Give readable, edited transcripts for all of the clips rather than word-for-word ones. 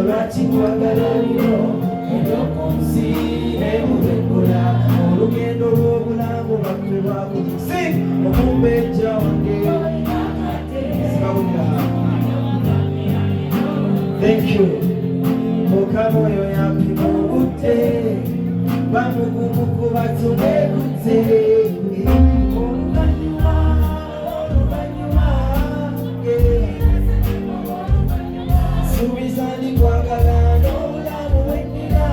lwaki nkwagala nnyo ebyokunsi nebubegula olugendo lw'obulamu baffe lwakusi omumbejja wange thank you mukama oyo yampima obudde bamugumu kuba tunekutte suubiza ndikwagala n'obulamu bwennyina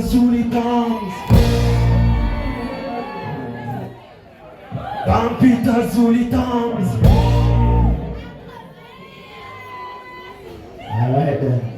Zuli Tums. Pampita Zuli Tums. All right then.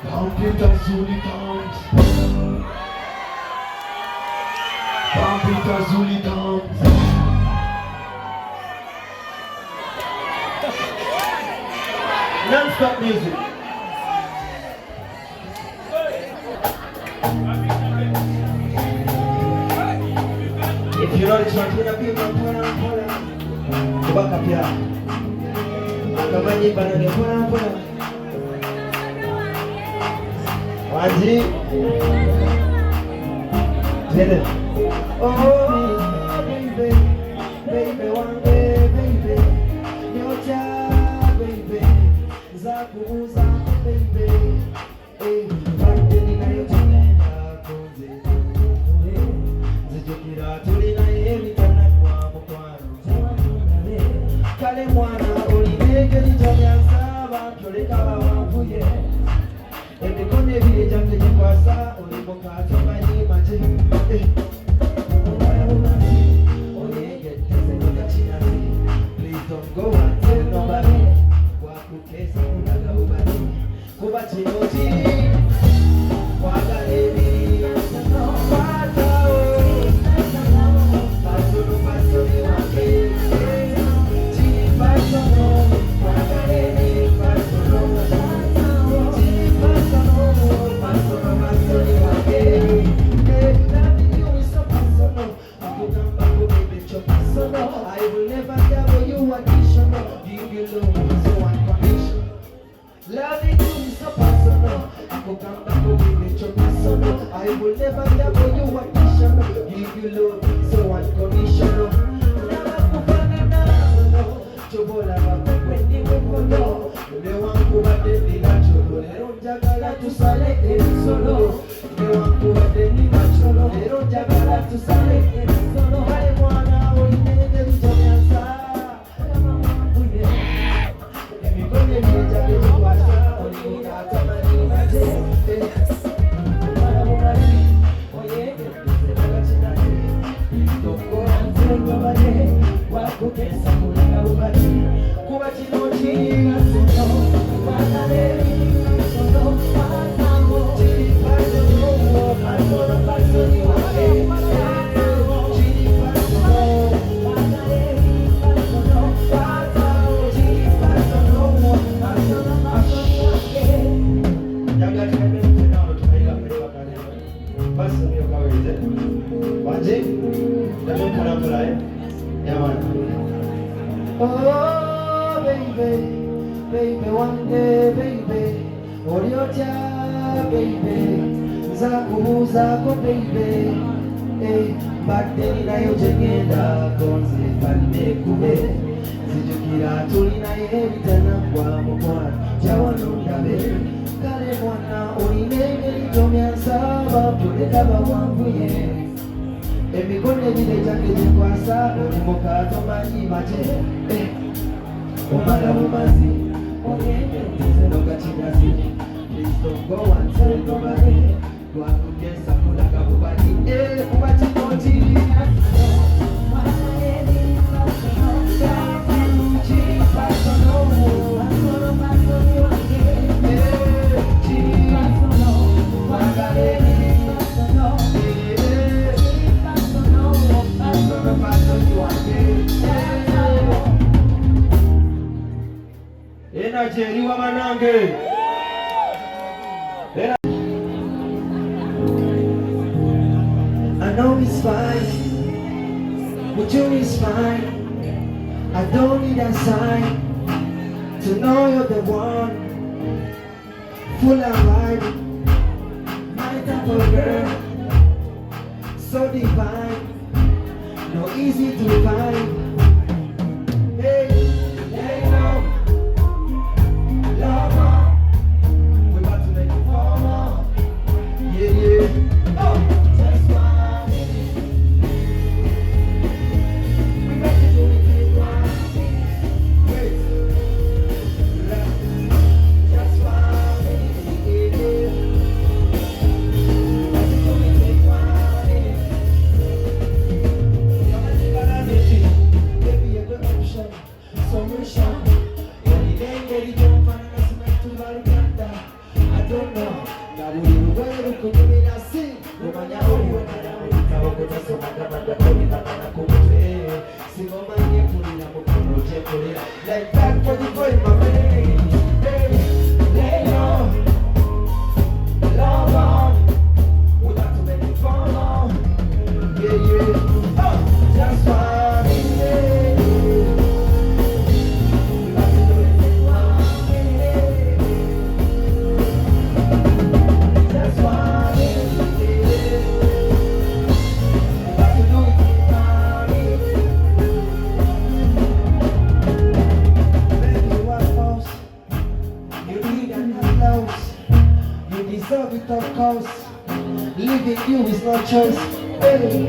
Computer Zuli Tums. Computer Zuli Tums. Non-stop music. If you know the song, put up your hand, go back up here. Akamani banane, put up. Wanji, Jenny. Oh, baby, baby, one day, baby, your child, baby, Zakuza, baby, hey, Bandini na yochina, konze, Zijokira, Tulina, Emitana, Kwano, Kale mwana, Oliveke, Lichamiasa, Toleka, Wafuye. Ebikone bijambe jikwasa oliboka tomani maje please don't go and tell nobody wakukesa unaga ubani kuba chinoti wagaleni patao pasuru pasuri wake chini pasono wagaleni pasuru I will never double you additional. Give you love so unconditional. Loving you is so personal. I will come back with your personal. I will never double you additional. Give you love so unconditional. Never kufanya nazo. Chobola baba kwendi wekono. Ule wangu wadeni na cholo. Lero njagala tusale solo. Ule wangu wadeni na cholo. Lero njagala tusale solo. Wale mwana Kuba Oh, baby, baby, one day, baby. Hold your job, baby. Zako, baby. Hey, back then I used to get up, don't say, but make away. Zijukira tulina ebitana kwa mukwana kyawalunda be kale mwana olina engeri gy'omyansaba tuleka bawanvuye emikono ebire gyange gyekwasa oli muka tomanyi bate omala bumazi ogendeze nogakigazi please don't go and tell nobody twakugesa kulaga bubati kubati noti Energy, Manange. I know it's fine, but you is fine. I don't need a sign to know you're the one. Full of life, my type of girl, so divine, no easy to find. Hey, hey, no. Like that for the boy, my baby. Lay low, love on, without too many fun on. Yeah, oh, just one minute. We got to do it in 1 minute. Just 1 minute. We got to do it in 1 minute. You deserve it, of course. Living you is no choice. Hey.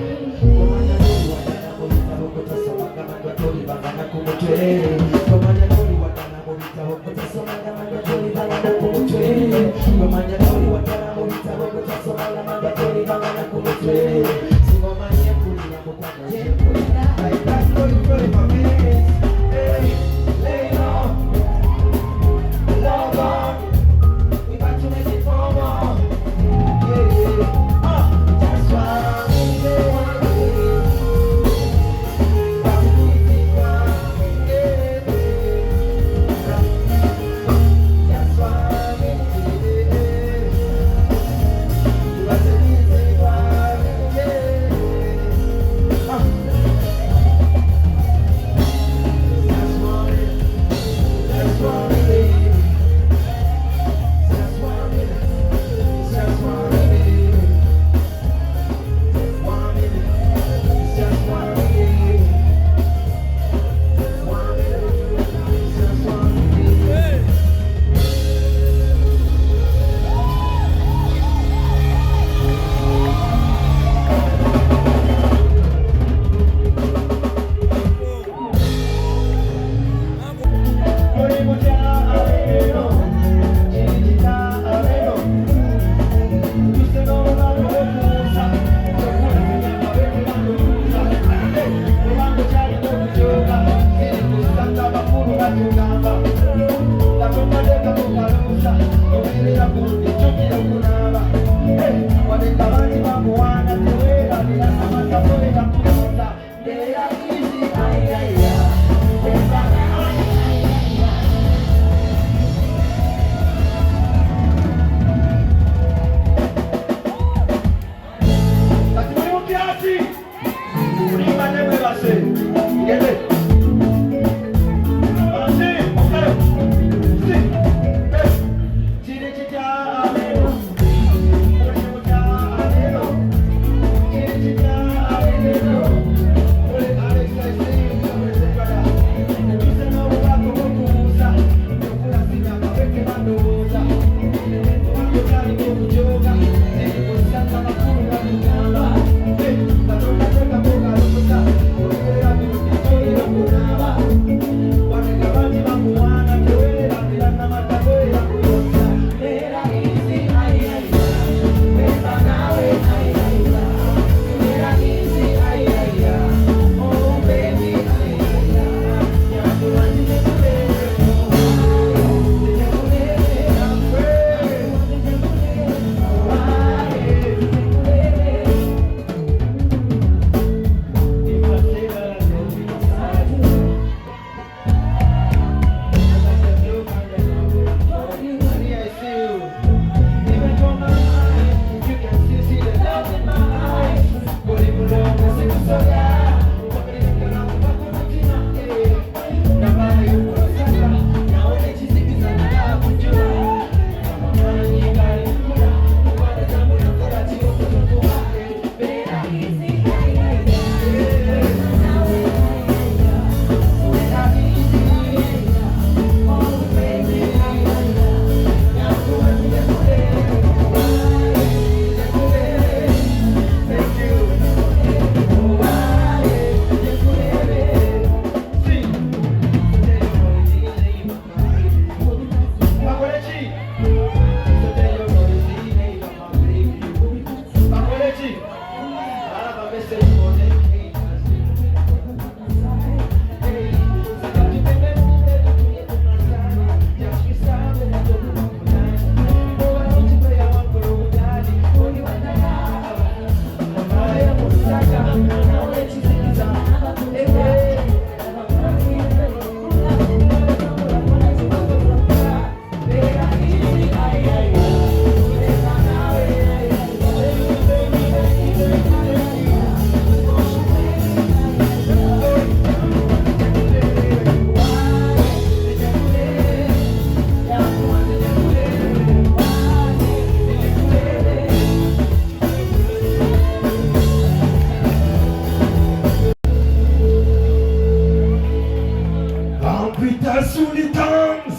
Peter Zuli Tums.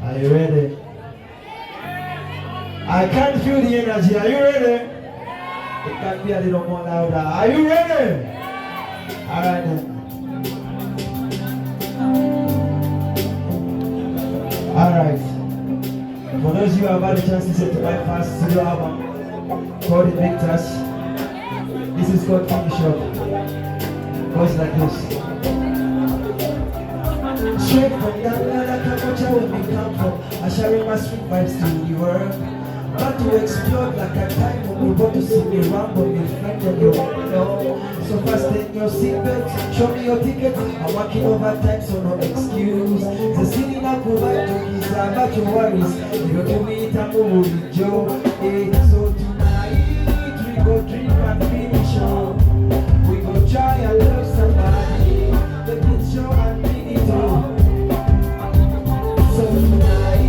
Are you ready? I can't feel the energy. Are you ready? It can be a little more louder. Are you ready? All right then. All right. For those of you who have had a chance to listen to my first studio album called The Big Touch, this is called Finish Up. Goes like this. Straight from down like a culture where we come from. I share my street vibes to the world. But to explode like a time when we want to see me around with me friend and you know. So fasten your seatbelt, show me your ticket. I'm working overtime, so no excuse. The city now provide to kids about your worries. You don't do it, I'm over with Joe. So tonight we go drink and finish up. We go try and love somebody. The kids show and bring it on. So tonight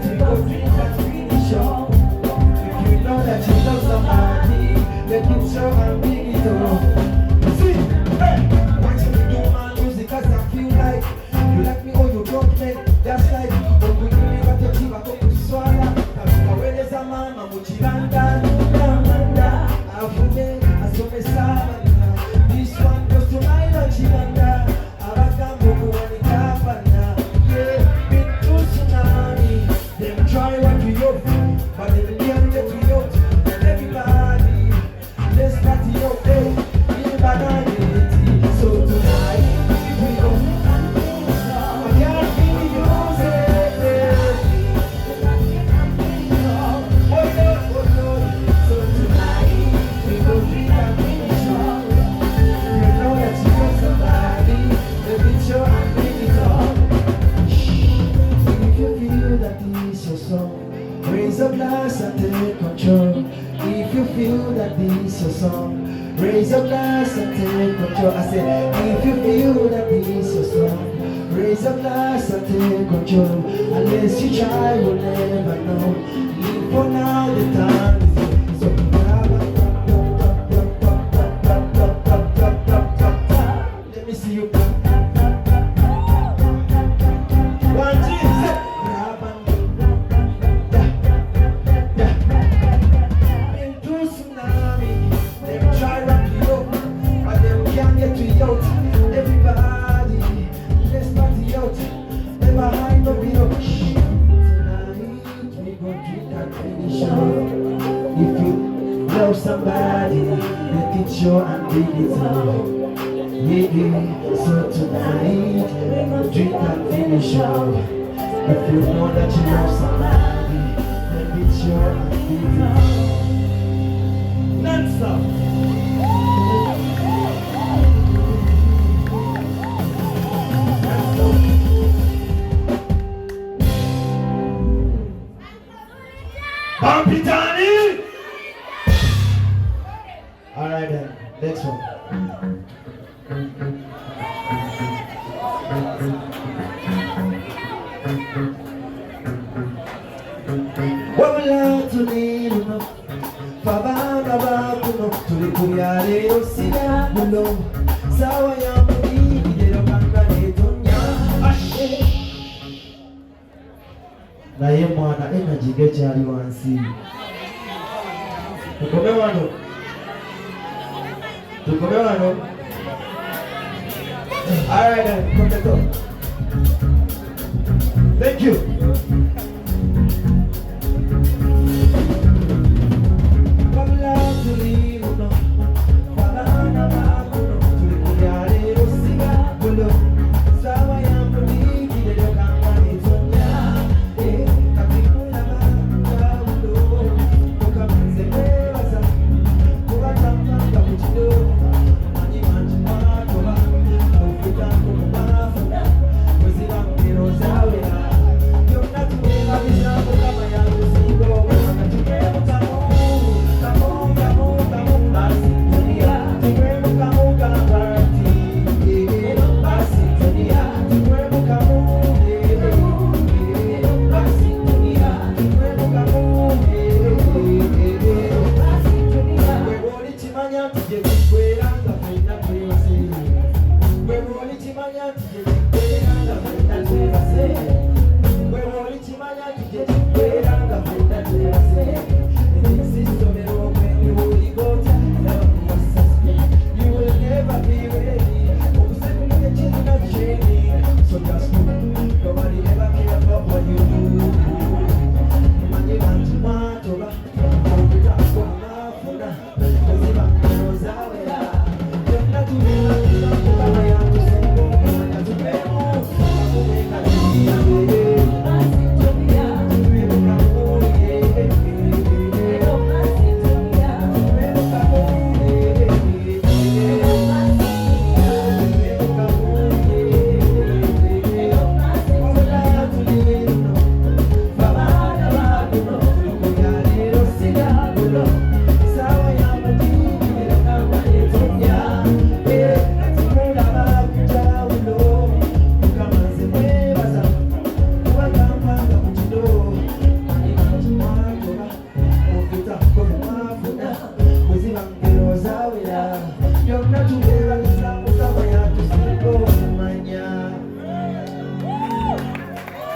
we go drink and finish up. Know that you love somebody, let it show and bring it on. See, hey, why should you do my music? Cause I feel like you like me or you don't make. That's like, don't we give me what you give, I go to swallow. Now where there's a man, I'm Uchilanda, Namanda, Afume, Asomesaba. This one goes to my Uchilanda, Abakambo, Kuanikapana. Yeah, big tsunami, them try what we hope, but they will never get to you. Everybody, let's party up, hey, in banality. So tonight, we go. I can't feel yourself. Oh no. So tonight, we go drink and finish up. You know that you love somebody, let me show and bring it up. If you feel that this is your song, raise a glass and take control. If you feel that this is your song, raise a glass and take control. I said, if you feel that this is your song, raise a glass and take control. Unless you try, you'll never know. Live for now, the time is here. So let me see you. One, two, three. Everybody, let's party out. Never hide no below. Tonight we go drink and finish up. If you love somebody, let it show and bring it up. Yeah. So tonight we go drink and finish up. If you know that you love somebody, let it show and bring it up. Non-stop. Pampitani! Alright then, next one. What will I to need enough? Fabana Bakuno, to the Kuriare, Osina, Mulo, Sawayam, naye mwana energy gekyali wansi. Tukome wano. Alright then, from the top. Thank you.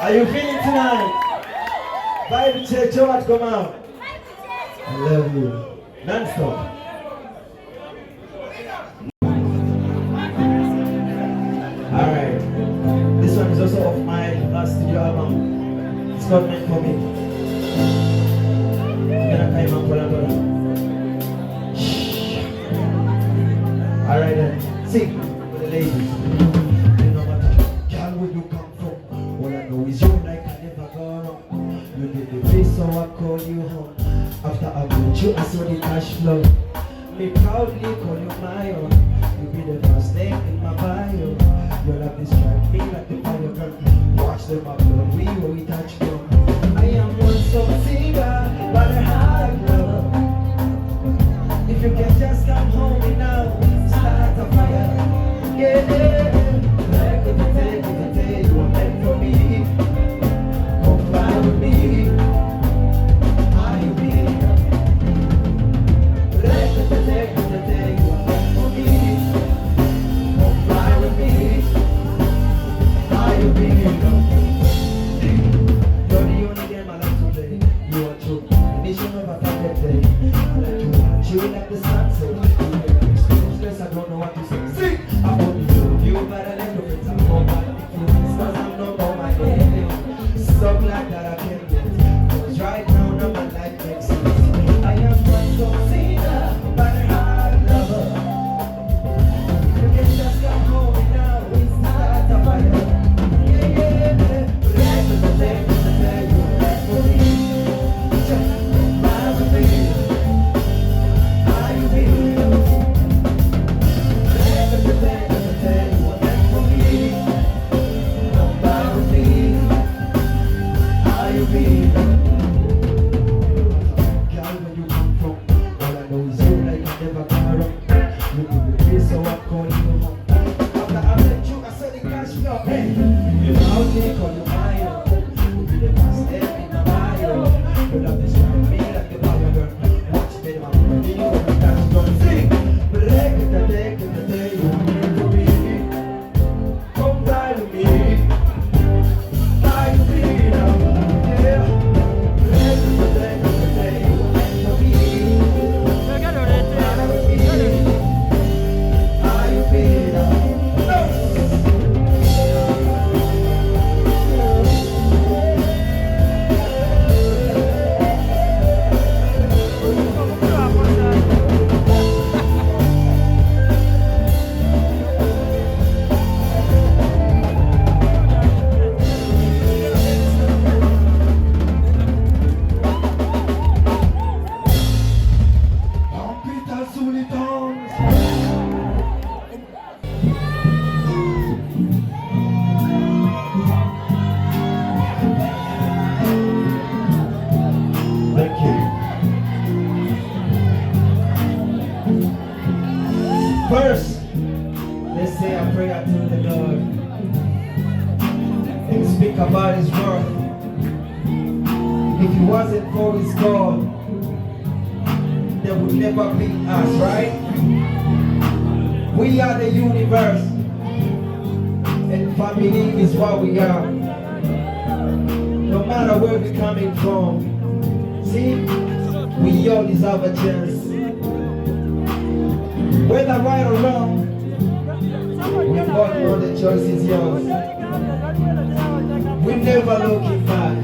Are you feeling tonight? Vibe check, show what come out. I love you. Non-stop. Alright. This one is also off my last studio album. It's called Meant For Me. Alright then. Sing for the ladies. You know what? Girl, where you come from? All I know is you like I never go wrong. You did the face, so I call you home. After I met you, I saw the cash flow. Me proudly call you my own. You be the first name in my bio. Your love describe me like the fire girl. Watch them upload, we where we touch from. I am one so singer, but a hard lover. If you can just come home and now start a fire. Yeah, like the day you were meant for me. Come fly with me. How you be? Like the day you were meant for me. Come fly with me. How you be? You're the only game I like to play. You are true. Condition of a perfect day. I like to watch you like the sunset. I don't know what to say. Sing! I only love you, but I let your friends have all my feelings. Cause I'm not on my name. So glad that I can get it. Cause right now, no my life makes sense. I am one so singer, but a hard lover. You can just come home and now we start a fire. Yeah, yeah, yeah. Like the day you were meant for me. Just ride with me. How you feel? Zuli Tums. Thank you. First, let's say a prayer to the Lord and speak about His worth. If it wasn't for His God, there would never be us, right? We are the universe, and family is what we are. No matter where we're coming from, see, we all deserve a chance. Whether right or wrong, we both know the choice is yours. We're never looking back.